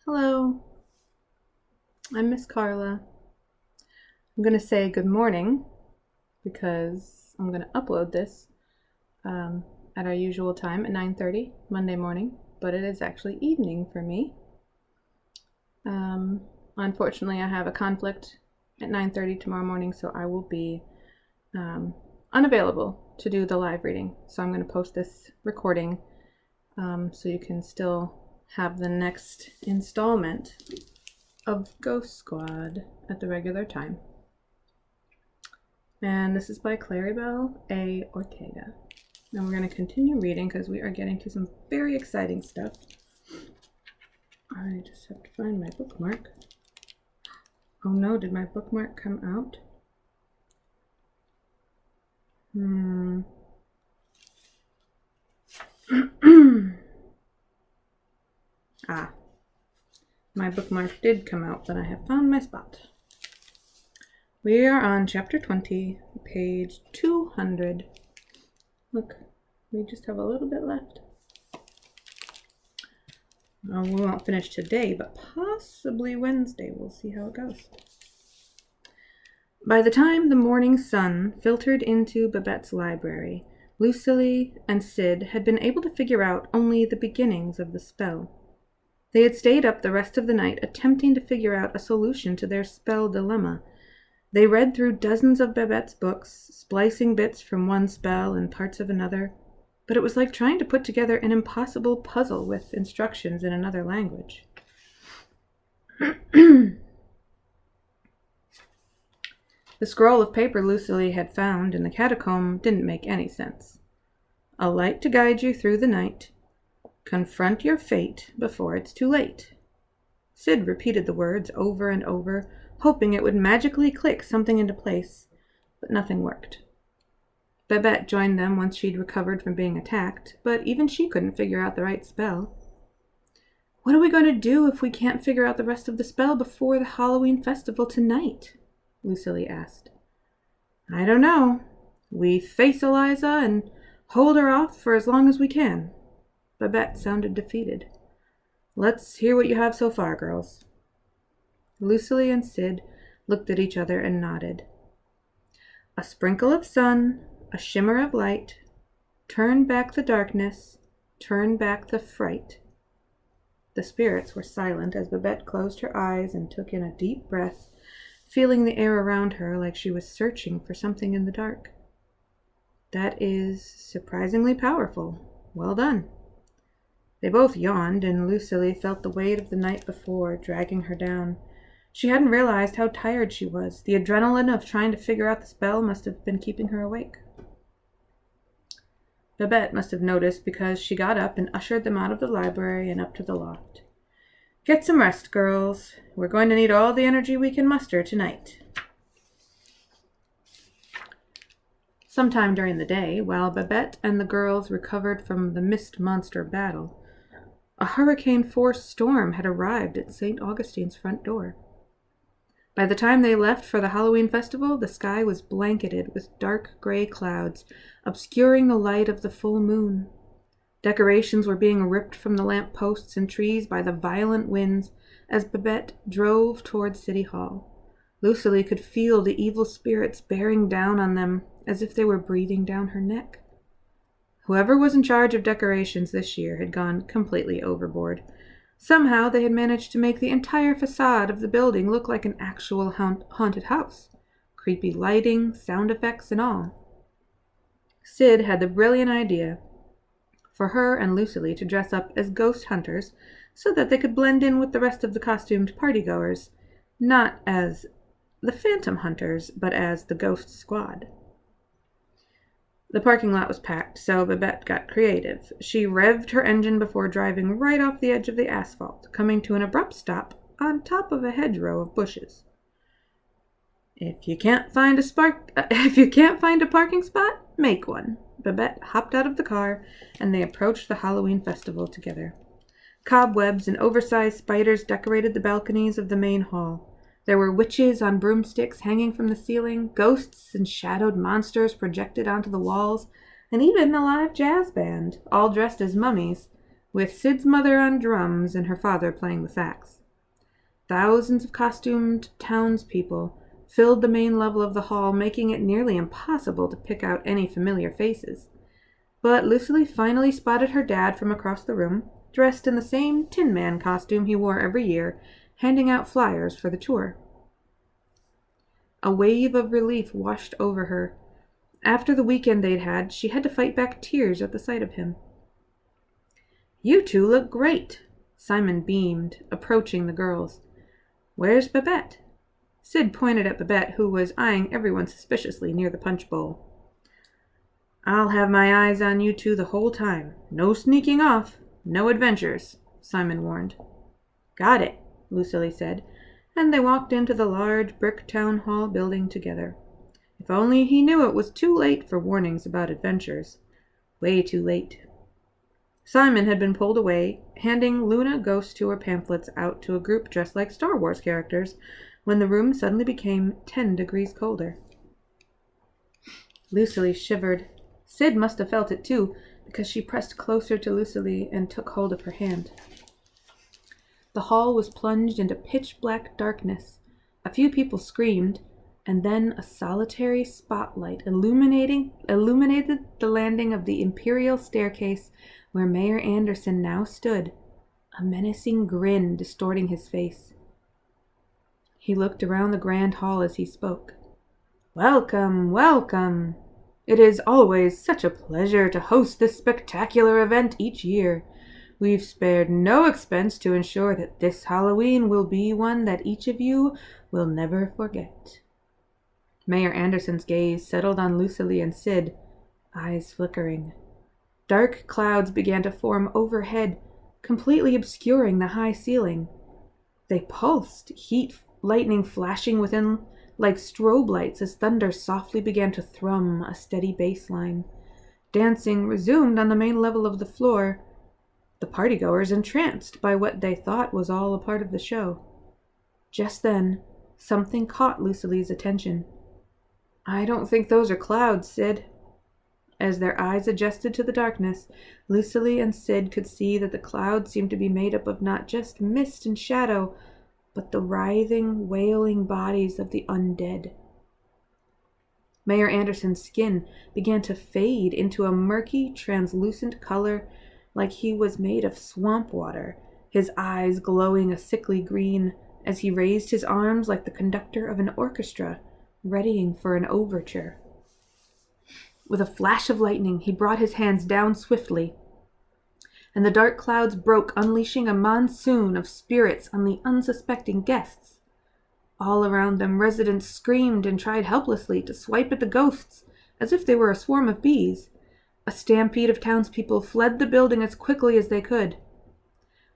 Hello, I'm Miss Carla. I'm going to say good morning because I'm going to upload this at our usual time at 9:30 Monday morning, but it is actually evening for me. Unfortunately, I have a conflict at 9:30 tomorrow morning, so I will be unavailable to do the live reading. So I'm going to post this recording so you can still have the next installment of Ghost Squad at the regular time. And this is by Claribel A. Ortega. And we're going to continue reading because we are getting to some very exciting stuff. I just have to find my bookmark. Oh no, did my bookmark come out? My bookmark did come out, but I have found my spot. We are on chapter 20, page 200. Look, we just have a little bit left. We won't finish today, but possibly Wednesday. We'll see how it goes. By the time the morning sun filtered into Babette's library, Lucily and Sid had been able to figure out only the beginnings of the spell. They had stayed up the rest of the night attempting to figure out a solution to their spell dilemma. They read through dozens of Babette's books, splicing bits from one spell and parts of another, but it was like trying to put together an impossible puzzle with instructions in another language. The scroll of paper Lucily had found in the catacomb didn't make any sense. A light to guide you through the night. Confront your fate before it's too late. Sid repeated the words over and over, hoping it would magically click something into place, but nothing worked. Babette joined them once she'd recovered from being attacked, but even she couldn't figure out the right spell. What are we going to do if we can't figure out the rest of the spell before the Halloween festival tonight? Lucily asked. I don't know. We face Eliza and hold her off for as long as we can. Babette sounded defeated. Let's hear what you have so far, girls. Lucily and Sid looked at each other and nodded. A sprinkle of sun, a shimmer of light, turn back the darkness, turn back the fright. The spirits were silent as Babette closed her eyes and took in a deep breath, feeling the air around her like she was searching for something in the dark. That is surprisingly powerful. Well done. They both yawned, and Lucily felt the weight of the night before dragging her down. She hadn't realized how tired she was. The adrenaline of trying to figure out the spell must have been keeping her awake. Babette must have noticed because she got up and ushered them out of the library and up to the loft. Get some rest, girls. We're going to need all the energy we can muster tonight. Sometime during the day, while Babette and the girls recovered from the mist monster battle, a hurricane-force storm had arrived at St. Augustine's front door. By the time they left for the Halloween festival, the sky was blanketed with dark gray clouds, obscuring the light of the full moon. Decorations were being ripped from the lamp posts and trees by the violent winds as Babette drove toward City Hall. Lucily could feel the evil spirits bearing down on them as if they were breathing down her neck. Whoever was in charge of decorations this year had gone completely overboard. Somehow they had managed to make the entire facade of the building look like an actual haunted house. Creepy lighting, sound effects, and all. Sid had the brilliant idea for her and Lucily to dress up as ghost hunters so that they could blend in with the rest of the costumed partygoers, not as the Phantom Hunters, but as the Ghost Squad. The parking lot was packed, so Babette got creative. She revved her engine before driving right off the edge of the asphalt, coming to an abrupt stop on top of a hedgerow of bushes. If you can't find a parking spot, make one. Babette hopped out of the car, and they approached the Halloween festival together. Cobwebs and oversized spiders decorated the balconies of the main hall. There were witches on broomsticks hanging from the ceiling, ghosts and shadowed monsters projected onto the walls, and even a live jazz band, all dressed as mummies, with Sid's mother on drums and her father playing the sax. Thousands of costumed townspeople filled the main level of the hall, making it nearly impossible to pick out any familiar faces. But Lucily finally spotted her dad from across the room, dressed in the same Tin Man costume he wore every year, handing out flyers for the tour. A wave of relief washed over her. After the weekend they'd had, she had to fight back tears at the sight of him. "You two look great," Simon beamed, approaching the girls. "Where's Babette?" Sid pointed at Babette, who was eyeing everyone suspiciously near the punch bowl. "I'll have my eyes on you two the whole time. No sneaking off. No adventures," Simon warned. "Got it," Lucily said, and they walked into the large brick town hall building together. If only he knew it was too late for warnings about adventures. Way too late. Simon had been pulled away, handing Luna Ghost Tour pamphlets out to a group dressed like Star Wars characters, when the room suddenly became 10 degrees colder. Lucily shivered. Sid must have felt it too, because she pressed closer to Lucily and took hold of her hand. The hall was plunged into pitch-black darkness. A few people screamed, and then a solitary spotlight illuminated the landing of the imperial staircase where Mayor Anderson now stood, a menacing grin distorting his face. He looked around the grand hall as he spoke. "Welcome, welcome! It is always such a pleasure to host this spectacular event each year. We've spared no expense to ensure that this Halloween will be one that each of you will never forget." Mayor Anderson's gaze settled on Lucily and Sid, eyes flickering. Dark clouds began to form overhead, completely obscuring the high ceiling. They pulsed, heat lightning flashing within like strobe lights as thunder softly began to thrum a steady bass line. Dancing resumed on the main level of the floor, the partygoers entranced by what they thought was all a part of the show. Just then, something caught Lucily's attention. "I don't think those are clouds, Sid." As their eyes adjusted to the darkness, Lucily and Sid could see that the clouds seemed to be made up of not just mist and shadow, but the writhing, wailing bodies of the undead. Mayor Anderson's skin began to fade into a murky, translucent color like he was made of swamp water, his eyes glowing a sickly green as he raised his arms like the conductor of an orchestra, readying for an overture. With a flash of lightning, he brought his hands down swiftly, and the dark clouds broke, unleashing a monsoon of spirits on the unsuspecting guests. All around them, residents screamed and tried helplessly to swipe at the ghosts, as if they were a swarm of bees. A stampede of townspeople fled the building as quickly as they could.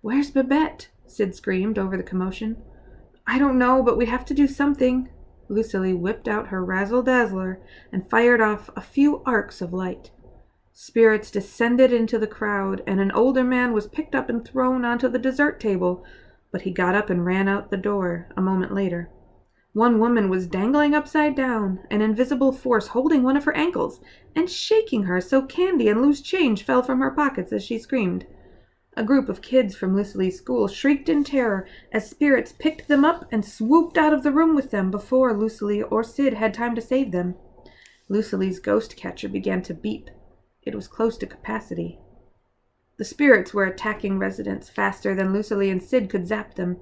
"Where's Babette?" Sid screamed over the commotion. "I don't know, but we have to do something." Lucily whipped out her razzle-dazzler and fired off a few arcs of light. Spirits descended into the crowd, and an older man was picked up and thrown onto the dessert table, but he got up and ran out the door a moment later. One woman was dangling upside down, an invisible force holding one of her ankles and shaking her so candy and loose change fell from her pockets as she screamed. A group of kids from Lucily's school shrieked in terror as spirits picked them up and swooped out of the room with them before Lucily or Sid had time to save them. Lucily's ghost catcher began to beep. It was close to capacity. The spirits were attacking residents faster than Lucily and Sid could zap them.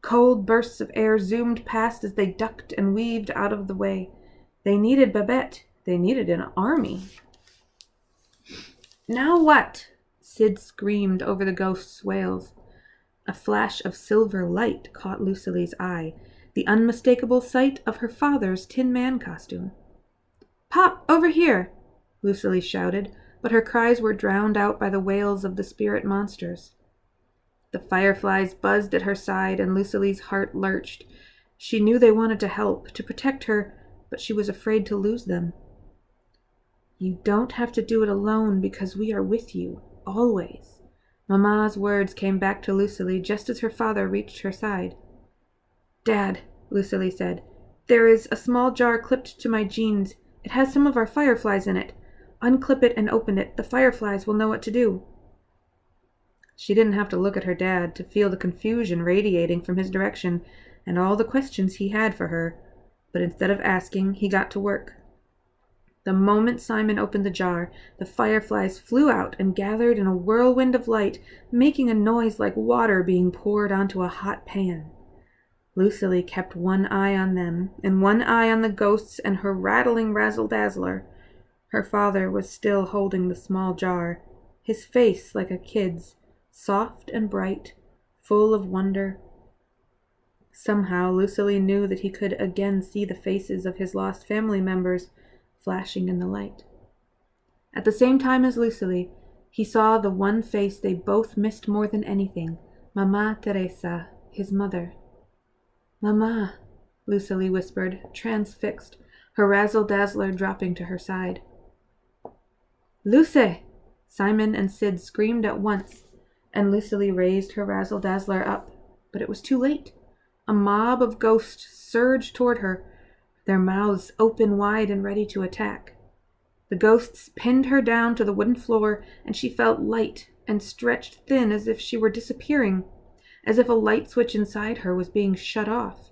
Cold bursts of air zoomed past as they ducked and weaved out of the way. They needed Babette. They needed an army. "Now what?" Sid screamed over the ghost's wails. A flash of silver light caught Lucily's eye, the unmistakable sight of her father's Tin Man costume. "Pop, over here!" Lucily shouted, but her cries were drowned out by the wails of the spirit monsters. The fireflies buzzed at her side, and Lucily's heart lurched. She knew they wanted to help, to protect her, but she was afraid to lose them. "You don't have to do it alone because we are with you, always." Mama's words came back to Lucily just as her father reached her side. "Dad," Lucily said, "there is a small jar clipped to my jeans. It has some of our fireflies in it. Unclip it and open it. The fireflies will know what to do." She didn't have to look at her dad to feel the confusion radiating from his direction and all the questions he had for her, but instead of asking, he got to work. The moment Simon opened the jar, the fireflies flew out and gathered in a whirlwind of light, making a noise like water being poured onto a hot pan. Lucily kept one eye on them, and one eye on the ghosts and her rattling razzle-dazzler. Her father was still holding the small jar, his face like a kid's, soft and bright, full of wonder. Somehow Lucily knew that he could again see the faces of his lost family members flashing in the light. At the same time as Lucily, he saw the one face they both missed more than anything, Mama Teresa, his mother. "Mama," Lucily whispered, transfixed, her razzle-dazzler dropping to her side. "Lucy!" Simon and Sid screamed at once, and Lucily raised her razzle-dazzler up, but it was too late. A mob of ghosts surged toward her, their mouths open wide and ready to attack. The ghosts pinned her down to the wooden floor, and she felt light and stretched thin as if she were disappearing, as if a light switch inside her was being shut off.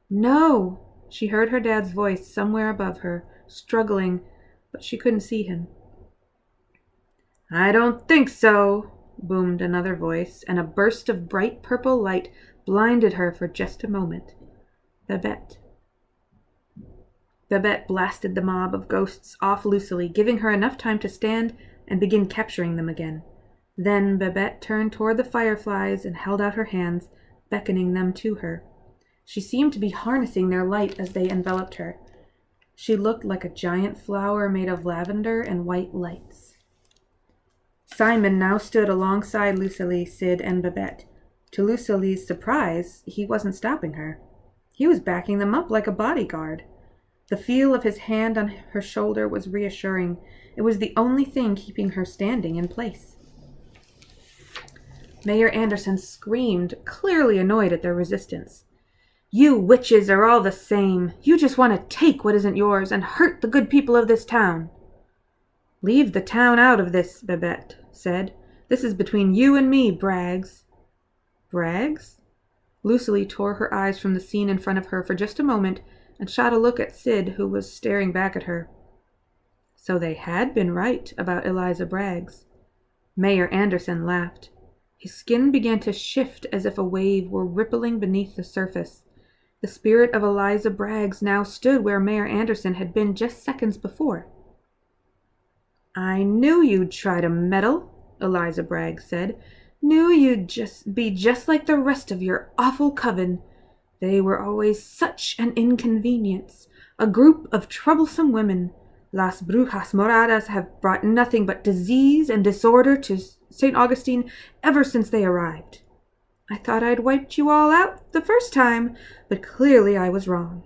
"No!" She heard her dad's voice somewhere above her, struggling, but she couldn't see him. "I don't think so," boomed another voice, and a burst of bright purple light blinded her for just a moment. Babette. Babette blasted the mob of ghosts off Lucily, giving her enough time to stand and begin capturing them again. Then Babette turned toward the fireflies and held out her hands, beckoning them to her. She seemed to be harnessing their light as they enveloped her. She looked like a giant flower made of lavender and white lights. Simon now stood alongside Lucily, Sid, and Babette. To Lucily's surprise, he wasn't stopping her. He was backing them up like a bodyguard. The feel of his hand on her shoulder was reassuring. It was the only thing keeping her standing in place. Mayor Anderson screamed, clearly annoyed at their resistance. "You witches are all the same. You just want to take what isn't yours and hurt the good people of this town." "Leave the town out of this," Babette said. "This is between you and me, Braggs." "Braggs?" Lucily tore her eyes from the scene in front of her for just a moment and shot a look at Sid, who was staring back at her. So they had been right about Eliza Braggs. Mayor Anderson laughed. His skin began to shift as if a wave were rippling beneath the surface. The spirit of Eliza Braggs now stood where Mayor Anderson had been just seconds before. "I knew you'd try to meddle," Eliza Braggs said. "Knew you'd be just like the rest of your awful coven. They were always such an inconvenience. A group of troublesome women. Las Brujas Moradas have brought nothing but disease and disorder to St. Augustine ever since they arrived. I thought I'd wiped you all out the first time, but clearly I was wrong.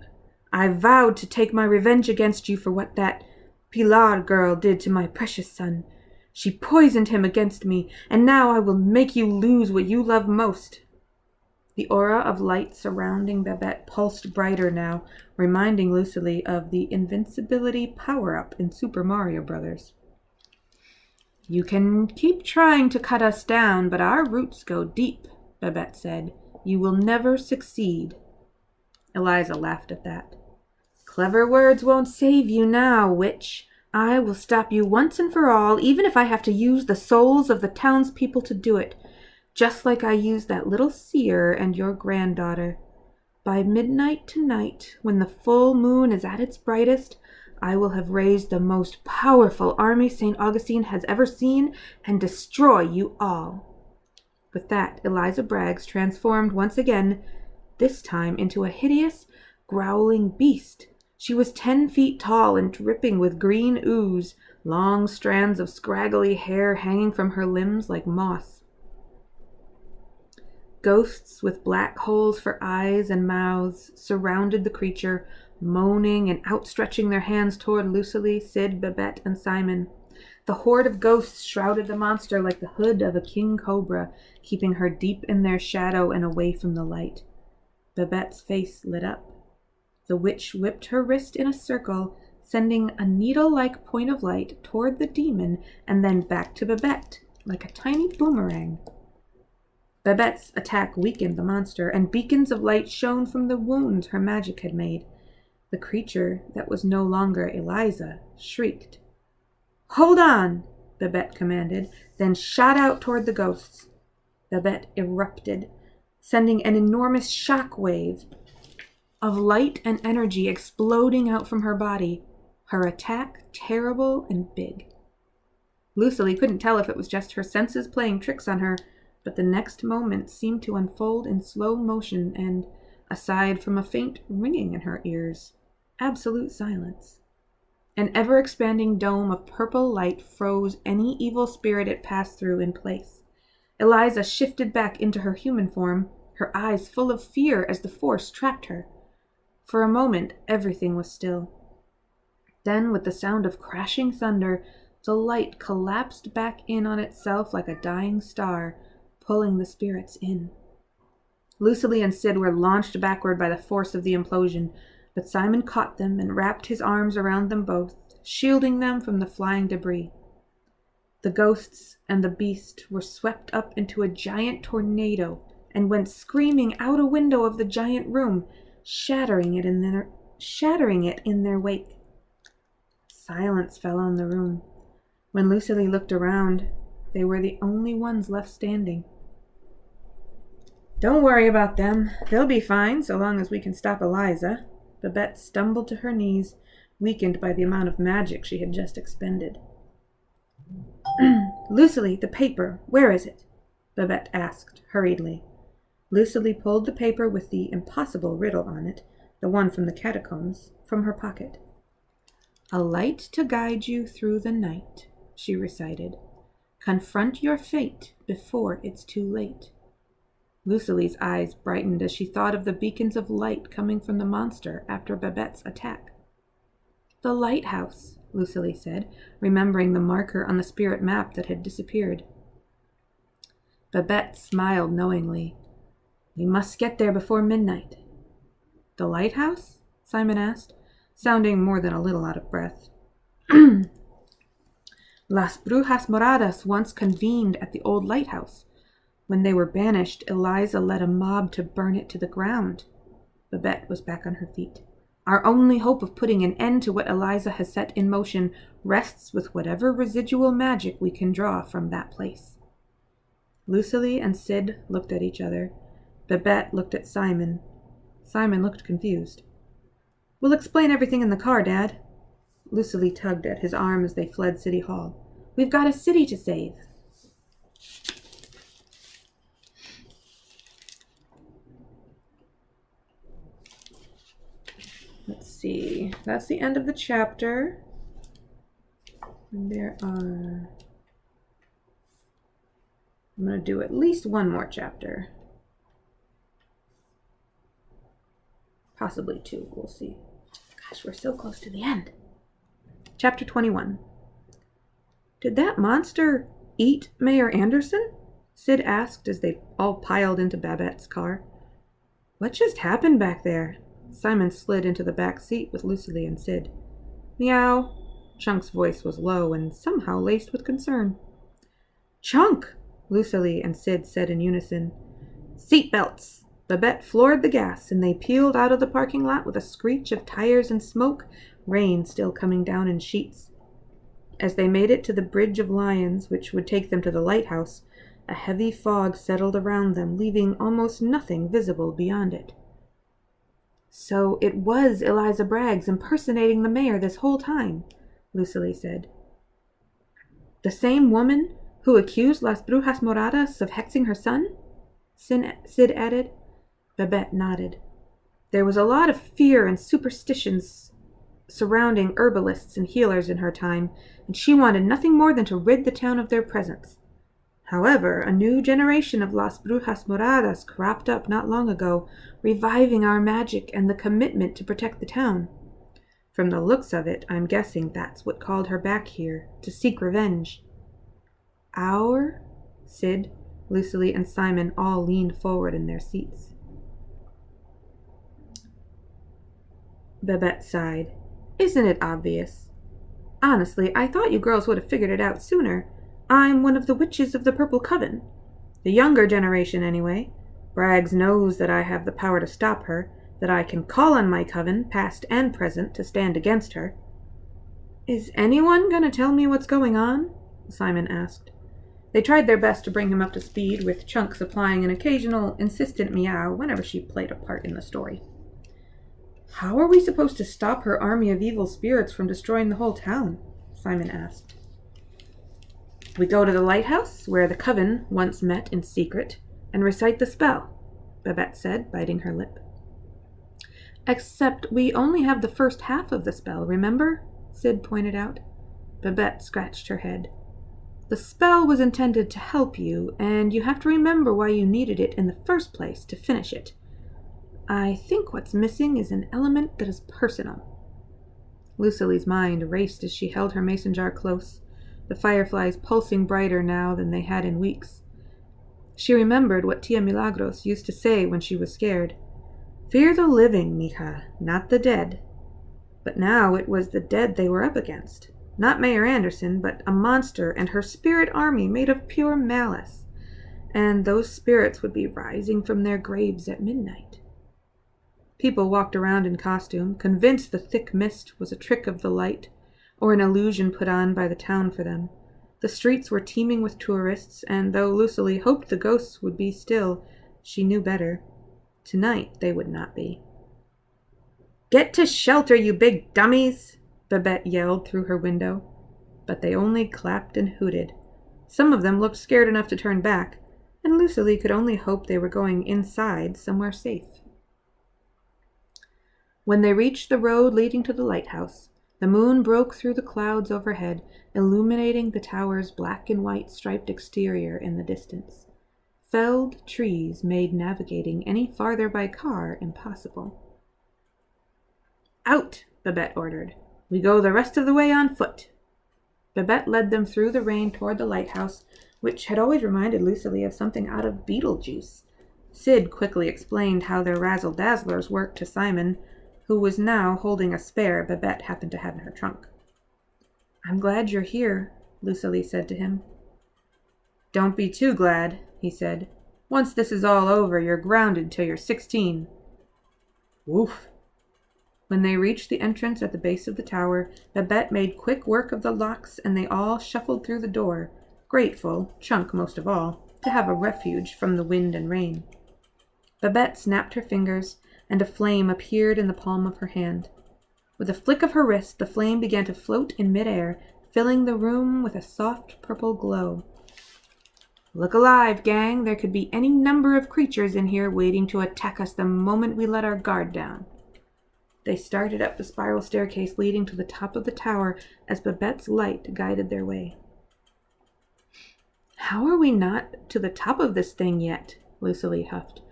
I vowed to take my revenge against you for what that Pilar girl did to my precious son. She poisoned him against me, and now I will make you lose what you love most." The aura of light surrounding Babette pulsed brighter now, reminding Lucily of the invincibility power-up in Super Mario Bros. "You can keep trying to cut us down, but our roots go deep," Babette said. "You will never succeed." Eliza laughed at that. "Clever words won't save you now, witch. I will stop you once and for all, even if I have to use the souls of the townspeople to do it, just like I used that little seer and your granddaughter. By midnight tonight, when the full moon is at its brightest, I will have raised the most powerful army St. Augustine has ever seen and destroy you all." With that, Eliza Braggs transformed once again, this time into a hideous, growling beast. She was 10 feet tall and dripping with green ooze, long strands of scraggly hair hanging from her limbs like moss. Ghosts with black holes for eyes and mouths surrounded the creature, moaning and outstretching their hands toward Lucily, Sid, Babette, and Simon. The horde of ghosts shrouded the monster like the hood of a king cobra, keeping her deep in their shadow and away from the light. Babette's face lit up. The witch whipped her wrist in a circle, sending a needle-like point of light toward the demon and then back to Babette, like a tiny boomerang. Babette's attack weakened the monster, and beacons of light shone from the wounds her magic had made. The creature that was no longer Eliza shrieked. "Hold on!" Babette commanded, then shot out toward the ghosts. Babette erupted, sending an enormous shock wave of light and energy exploding out from her body, her attack terrible and big. Lucily couldn't tell if it was just her senses playing tricks on her, but the next moment seemed to unfold in slow motion and, aside from a faint ringing in her ears, absolute silence. An ever-expanding dome of purple light froze any evil spirit it passed through in place. Eliza shifted back into her human form, her eyes full of fear as the force trapped her. For a moment, everything was still. Then, with the sound of crashing thunder, the light collapsed back in on itself like a dying star, pulling the spirits in. Lucily and Sid were launched backward by the force of the implosion, but Simon caught them and wrapped his arms around them both, shielding them from the flying debris. The ghosts and the beast were swept up into a giant tornado and went screaming out a window of the giant room, shattering it in their wake. Silence fell on the room. When Lucily looked around, they were the only ones left standing. "Don't worry about them. They'll be fine so long as we can stop Eliza." Babette stumbled to her knees, weakened by the amount of magic she had just expended. "Lucily, the paper. Where is it?" Babette asked hurriedly. Lucily pulled the paper with the impossible riddle on it, the one from the catacombs, from her pocket. "A light to guide you through the night," she recited. "Confront your fate before it's too late." Lucily's eyes brightened as she thought of the beacons of light coming from the monster after Babette's attack. "The lighthouse," Lucily said, remembering the marker on the spirit map that had disappeared. Babette smiled knowingly. "We must get there before midnight." "The lighthouse?" Simon asked, sounding more than a little out of breath. "Las Brujas Moradas once convened at the old lighthouse. When they were banished, Eliza led a mob to burn it to the ground." Babette was back on her feet. "Our only hope of putting an end to what Eliza has set in motion rests with whatever residual magic we can draw from that place." Lucily and Sid looked at each other. Babette looked at Simon. Simon looked confused. "We'll explain everything in the car, Dad." Lucily tugged at his arm as they fled City Hall. "We've got a city to save." Let's see. That's the end of the chapter. And I'm going to do at least one more chapter. Possibly two. We'll see. Gosh, we're so close to the end. Chapter 21. "Did that monster eat Mayor Anderson?" Sid asked as they all piled into Babette's car. "What just happened back there?" Simon slid into the back seat with Lucily and Sid. "Meow." Chunk's voice was low and somehow laced with concern. "Chunk!" Lucily and Sid said in unison. "Seatbelts!" Babette floored the gas, and they peeled out of the parking lot with a screech of tires and smoke, rain still coming down in sheets. As they made it to the Bridge of Lions, which would take them to the lighthouse, a heavy fog settled around them, leaving almost nothing visible beyond it. "So it was Eliza Braggs impersonating the mayor this whole time," Lucily said. "The same woman who accused Las Brujas Moradas of hexing her son?" Sid added. Babette nodded. There was a lot of fear and superstitions surrounding herbalists and healers in her time, and she wanted nothing more than to rid the town of their presence. However, a new generation of Las Brujas Moradas cropped up not long ago, reviving our magic and the commitment to protect the town. From the looks of it, I'm guessing that's what called her back here, to seek revenge. "Our?" Sid, Lucily, and Simon all leaned forward in their seats. Babette sighed. "Isn't it obvious? Honestly, I thought you girls would have figured it out sooner. I'm one of the witches of the Purple Coven. The younger generation, anyway. Braggs knows that I have the power to stop her, that I can call on my coven, past and present, to stand against her. Is anyone going to tell me what's going on? Simon asked. They tried their best to bring him up to speed, with Chunk supplying an occasional insistent meow whenever she played a part in the story. How are we supposed to stop her army of evil spirits from destroying the whole town? Simon asked. We go to the lighthouse, where the coven once met in secret, and recite the spell, Babette said, biting her lip. Except we only have the first half of the spell, remember? Sid pointed out. Babette scratched her head. The spell was intended to help you, and you have to remember why you needed it in the first place to finish it. I think what's missing is an element that is personal. Lucille's mind raced as she held her mason jar close, the fireflies pulsing brighter now than they had in weeks. She remembered what Tia Milagros used to say when she was scared. Fear the living, mija, not the dead. But now it was the dead they were up against. Not Mayor Anderson, but a monster and her spirit army made of pure malice. And those spirits would be rising from their graves at midnight. People walked around in costume, convinced the thick mist was a trick of the light, or an illusion put on by the town for them. The streets were teeming with tourists, and though Lucille hoped the ghosts would be still, she knew better. Tonight they would not be. Get to shelter, you big dummies! Babette yelled through her window. But they only clapped and hooted. Some of them looked scared enough to turn back, and Lucille could only hope they were going inside somewhere safe. When they reached the road leading to the lighthouse, the moon broke through the clouds overhead, illuminating the tower's black and white striped exterior in the distance. Felled trees made navigating any farther by car impossible. Out, Babette ordered. We go the rest of the way on foot. Babette led them through the rain toward the lighthouse, which had always reminded Lucille of something out of Beetlejuice. Sid quickly explained how their razzle-dazzlers worked to Simon, who was now holding a spare Babette happened to have in her trunk. I'm glad you're here, Lucille said to him. Don't be too glad, he said. Once this is all over, you're grounded till you're 16. Woof. When they reached the entrance at the base of the tower, Babette made quick work of the locks, and they all shuffled through the door, grateful, Chunk most of all, to have a refuge from the wind and rain. Babette snapped her fingers, and a flame appeared in the palm of her hand. With a flick of her wrist, the flame began to float in midair, filling the room with a soft purple glow. Look alive, gang. There could be any number of creatures in here waiting to attack us the moment we let our guard down. They started up the spiral staircase leading to the top of the tower as Babette's light guided their way. How are we not to the top of this thing yet? Lucille huffed.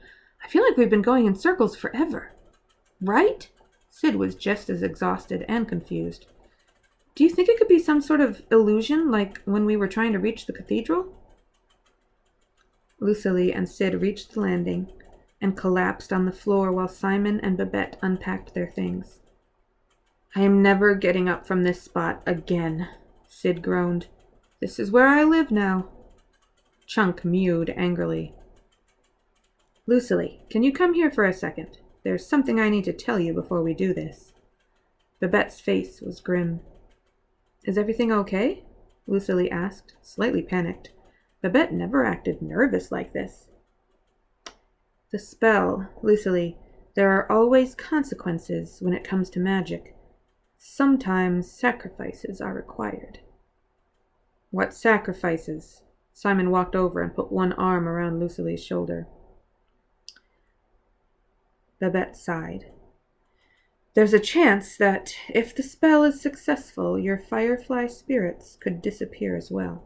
I feel like we've been going in circles forever. Right? Sid was just as exhausted and confused. Do you think it could be some sort of illusion, like when we were trying to reach the cathedral? Lucille and Sid reached the landing and collapsed on the floor while Simon and Babette unpacked their things. I am never getting up from this spot again, Sid groaned. This is where I live now. Chunk mewed angrily. Lucille, can you come here for a second? There's something I need to tell you before we do this. Babette's face was grim. Is everything okay? Lucille asked, slightly panicked. Babette never acted nervous like this. The spell, Lucille. There are always consequences when it comes to magic. Sometimes sacrifices are required. What sacrifices? Simon walked over and put one arm around Lucille's shoulder. Babette sighed. There's a chance that, if the spell is successful, your firefly spirits could disappear as well.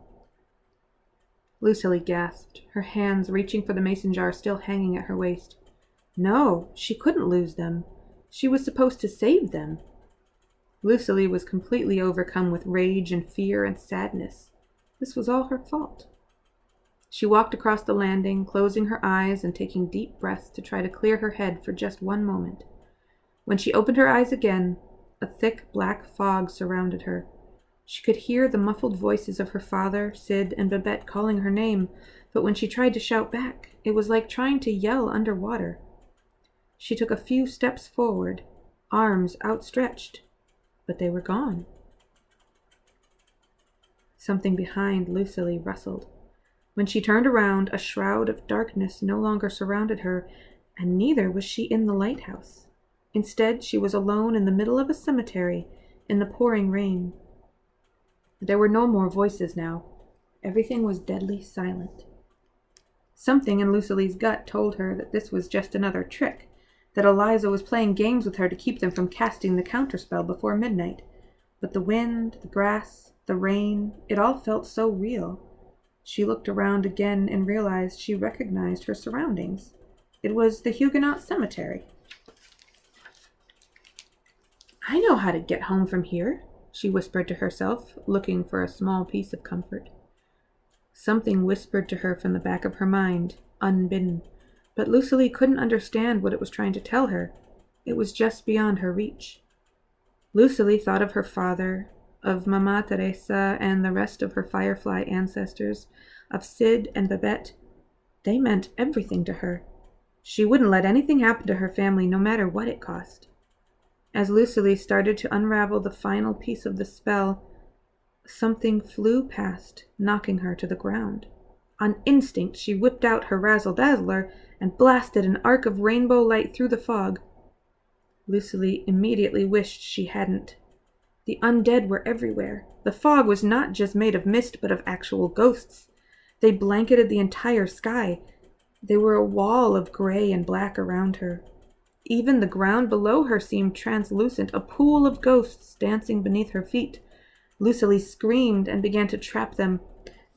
Lucille gasped, her hands reaching for the mason jar still hanging at her waist. No, she couldn't lose them. She was supposed to save them. Lucille was completely overcome with rage and fear and sadness. This was all her fault. She walked across the landing, closing her eyes and taking deep breaths to try to clear her head for just one moment. When she opened her eyes again, a thick black fog surrounded her. She could hear the muffled voices of her father, Sid, and Babette calling her name, but when she tried to shout back, it was like trying to yell underwater. She took a few steps forward, arms outstretched, but they were gone. Something behind Lucily rustled. When she turned around, a shroud of darkness no longer surrounded her, and neither was she in the lighthouse. Instead, she was alone in the middle of a cemetery in the pouring rain. There were no more voices now. Everything was deadly silent. Something in Lucily's gut told her that this was just another trick, that Eliza was playing games with her to keep them from casting the counterspell before midnight. But the wind, the grass, the rain, it all felt so real. She looked around again and realized she recognized her surroundings. It was the Huguenot cemetery. "I know how to get home from here," she whispered to herself, looking for a small piece of comfort. Something whispered to her from the back of her mind, unbidden, but Lucily couldn't understand what it was trying to tell her. It was just beyond her reach. Lucily thought of her father, of Mama Teresa and the rest of her Firefly ancestors, of Sid and Babette. They meant everything to her. She wouldn't let anything happen to her family, no matter what it cost. As Lucily started to unravel the final piece of the spell, something flew past, knocking her to the ground. On instinct, she whipped out her razzle-dazzler and blasted an arc of rainbow light through the fog. Lucily immediately wished she hadn't. The undead were everywhere. The fog was not just made of mist, but of actual ghosts. They blanketed the entire sky. They were a wall of gray and black around her. Even the ground below her seemed translucent, a pool of ghosts dancing beneath her feet. Lucily screamed and began to trap them.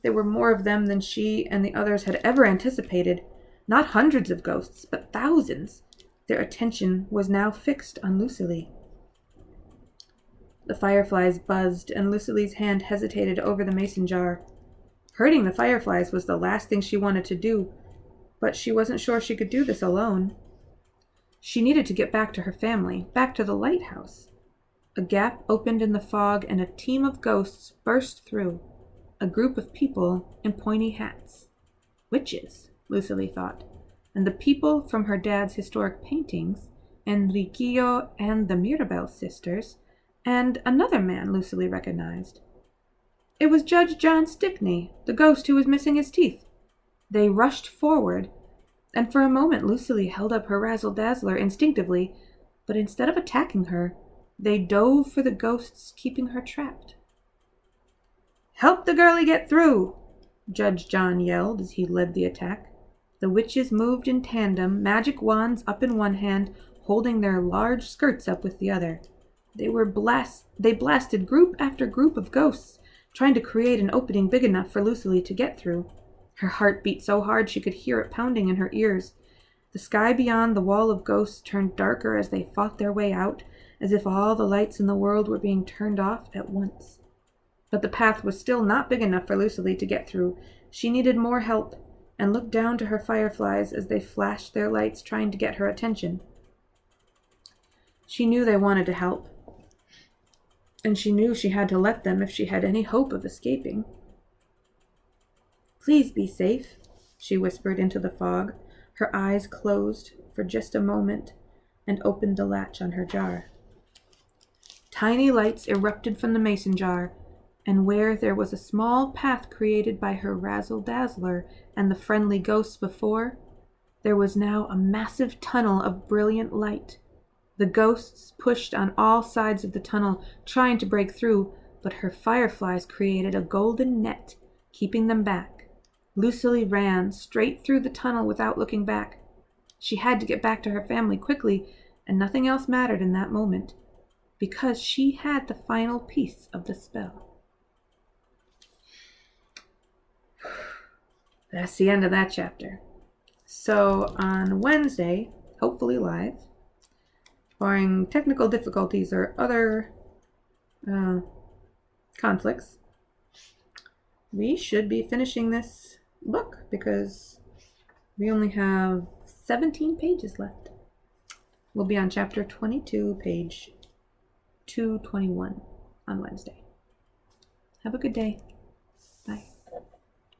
There were more of them than she and the others had ever anticipated. Not hundreds of ghosts, but thousands. Their attention was now fixed on Lucily. The fireflies buzzed, and Lucily's hand hesitated over the mason jar. Hurting the fireflies was the last thing she wanted to do, but she wasn't sure she could do this alone. She needed to get back to her family, back to the lighthouse. A gap opened in the fog, and a team of ghosts burst through. A group of people in pointy hats. Witches, Lucily thought, and the people from her dad's historic paintings, Enriquillo and the Mirabel sisters, and another man Lucily recognized. It was Judge John Stickney, the ghost who was missing his teeth. They rushed forward, and for a moment Lucily held up her razzle-dazzler instinctively, but instead of attacking her, they dove for the ghosts, keeping her trapped. "Help the girlie get through!" Judge John yelled as he led the attack. The witches moved in tandem, magic wands up in one hand, holding their large skirts up with the other. They blasted group after group of ghosts, trying to create an opening big enough for Lucily to get through. Her heart beat so hard she could hear it pounding in her ears. The sky beyond the wall of ghosts turned darker as they fought their way out, as if all the lights in the world were being turned off at once. But the path was still not big enough for Lucily to get through. She needed more help, and looked down to her fireflies as they flashed their lights, trying to get her attention. She knew they wanted to help, and she knew she had to let them if she had any hope of escaping. "Please be safe," she whispered into the fog. Her eyes closed for just a moment and opened the latch on her jar. Tiny lights erupted from the mason jar, and where there was a small path created by her razzle-dazzler and the friendly ghosts before, there was now a massive tunnel of brilliant light. The ghosts pushed on all sides of the tunnel, trying to break through, but her fireflies created a golden net, keeping them back. Lucily ran straight through the tunnel without looking back. She had to get back to her family quickly, and nothing else mattered in that moment, because she had the final piece of the spell. That's the end of that chapter. So on Wednesday, hopefully live, barring technical difficulties or other conflicts, we should be finishing this book because we only have 17 pages left. We'll be on chapter 22, page 221 on Wednesday. Have a good day.